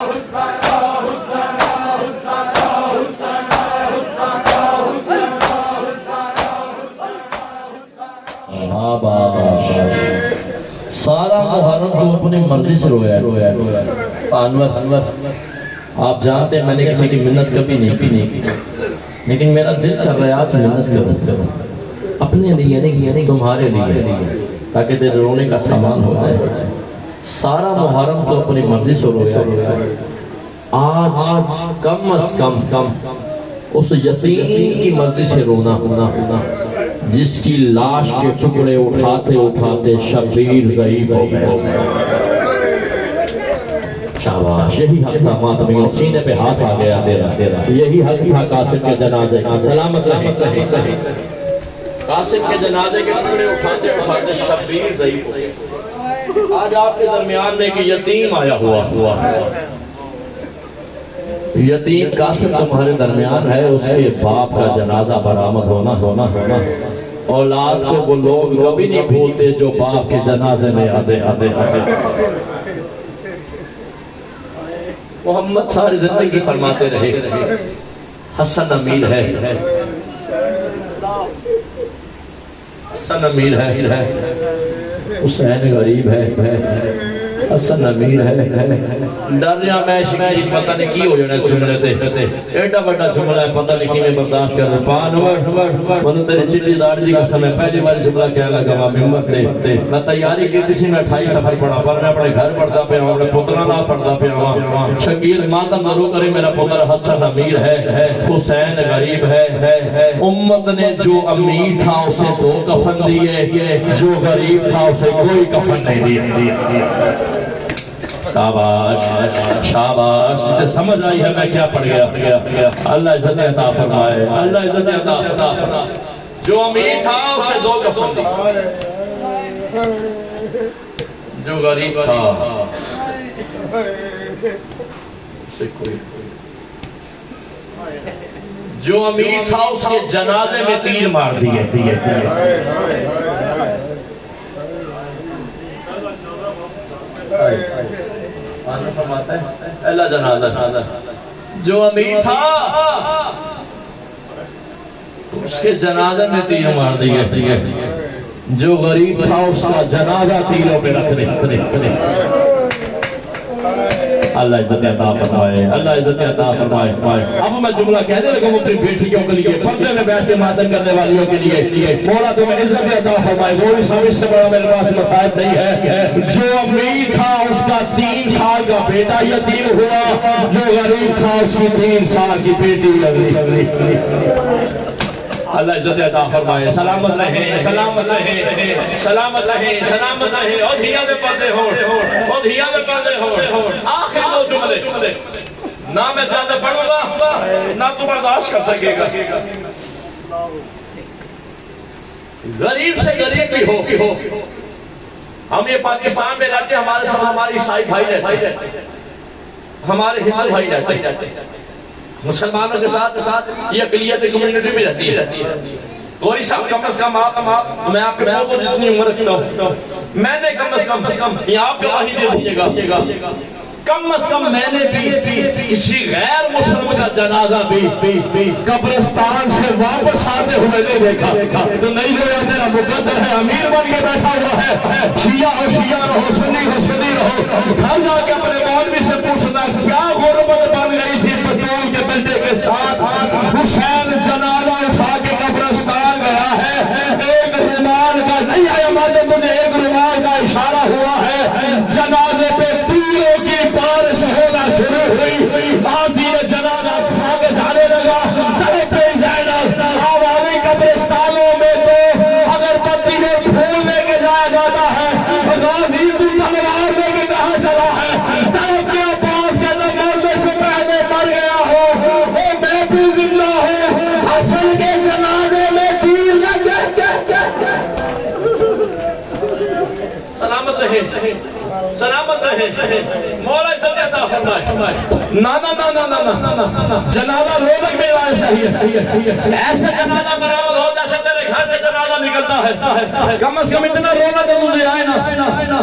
سارا محرم کو اپنی مرضی سے رویا انور آپ جانتے ہیں میں نے کسی کی منت کبھی نہیں کی لیکن میرا دل کر رہا ہے آج منت کرو اپنے لیے نہیں تمہارے لیے تاکہ دل رونے کا سامان ہو جائے سارا محرم کو اپنی مرضی سے رویا آج کم از کم اس یتیم کی مرضی سے رونا جس کی لاش کے ٹکڑے اٹھاتے شبیر ضعیف ہو گئے شاباش یہی حق تھا ماتمی سینے پہ ہاتھ آ گیا تیرا یہی حق تھا قاسم کے جنازے سلامت رہے قاسم کے جنازے کے ٹکڑے اٹھاتے شبیر ضعیف ہو گئے آج آپ کے درمیان میں ایک یتیم آیا ہوا یتیم قاسم تمہارے درمیان ہے اس کے باپ کا جنازہ برآمد ہونا اولاد کو وہ لوگ کبھی نہیں بھولتے جو باپ کے جنازے میں آتے محمد ساری زندگی فرماتے رہے حسن امیر ہے حسن امیر ہے حسین غریب ہے حسن امیر ہے ڈریا میں پتہ نہیں کی ہو جانا سمجھنے تھے ایڈا بڑا جملہ ہے پتہ نہیں کی میں برداشت کر رہا پانور بلو تیرے چٹی داڑی دی قسم ہے پہلی بار جملہ کیا لگا میں ممبر تے میں تیاری کی تھی میں 28 سفر پڑھا پر میں اپنے گھر پڑھتا پہ ہوں اپنے پترہ نہ پڑھتا پہ ہوں شکیل ماتم ضرور کرے میرا پتر حسن امیر ہے حسین غریب ہے امت نے جو امیر تھا اسے 2 کفن دیے جو غریب تھا اسے کوئی کفن نہیں دیا شاباش اسے سمجھ آئی ہے میں کیا پڑھ گیا اللہ عزت عطا فرمائے اللہ عزت عطا فرمائے جو امیر تھا اسے 2 کفن دی جو غریب تھا اسے کوئی جو امیر تھا اس کے جنازے میں تیر مار دیے اللہ جنازہ جو امیر تھا اس کے جنازے میں تیر مار دیے جو غریب تھا اس کا جنازہ تیروں پہ رکھ دے اللہ عزت عطا فرمائے اللہ عزت عطا فرمائے اب میں جملہ کہنے لگا ہوں اپنی بیٹیوں کے لیے پردے میں بیٹھ کے ماتم کرنے والیوں کے لیے مولا تمہیں عزت عطا فرمائے گوری شامش سے بڑا میرے پاس مسائب نہیں ہے جو امیر تھا اس کا 3 سال کا بیٹا یتیم ہوا جو غریب تھا اس کی 3 سال کی بیٹی لگی اللہ عزت عطا فرمائے سلامت رہے سلامت رہے سلامت رہے سلامت رہے اور دھیا دے پردے ہوں اور دھیا دے پردے ہوں آخر 2 جملے نہ میں زیادہ پڑھوں گا نہ تو برداشت کر سکے گا غریب سے غریب بھی ہو ہم یہ پاکستان میں رہتے ہمارے ساتھ ہمارے عیسائی بھائی رہتے ہمارے ہندو بھائی رہتے مسلمانوں کے ساتھ یہ اقلیت کمیونٹی بھی رہتی ہے گوری صاحب کم از کم میں آپ کے بہت کو جتنی عمر رکھتا ہوں میں نے کم از کم یہ آپ گواہی دے دیجئے گا کم از کم میں نے بھی کسی غیر مسلم کا جنازہ بھی قبرستان سے واپس آتے ہوئے نہیں دیکھا تو نہیں جو میرا مقدر ہے امیر بن کے بیٹھا ہوا ہے شیعہ ہو شیعہ رہو سنی ہو سنی رہو گھر جا کے اپنے مولوی سے پوچھنا کیا غربت بن گئی تھی پٹرول کے بیٹے کے ساتھ حسین جنازہ اٹھا کے قبرستان گیا ہے ایک رومال کا نہیں آیا مجھے ایک رومال کا اشارہ ہوا ہے جنازے پہ تیروں کی بارش ہونا شروع ہوئی غازی نے جنازہ اٹھا کے جانے لگا تڑپے زینب عوامی قبرستانوں میں تو اگر پتی نے پھول لے کے جایا جاتا ہے غازی تو تلوار لے کے کہاں چلا ہے تڑپ کے عباس کے نمبر میں سے پہلے مر گیا ہو میں بھی زندہ ہوں حسن کے جنازے میں تیر لگے سلامت رہے سلامت رہے مولا عزت عطا فرمائے نا جنازہ روزک میں آئے صحیح ایسے جنازہ برآمد ہو جیسے تیرے گھر سے جنازہ نکلتا ہے کم از کم اتنا رونا تو مجھے آئے نا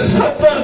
70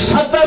70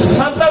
70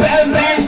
35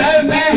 35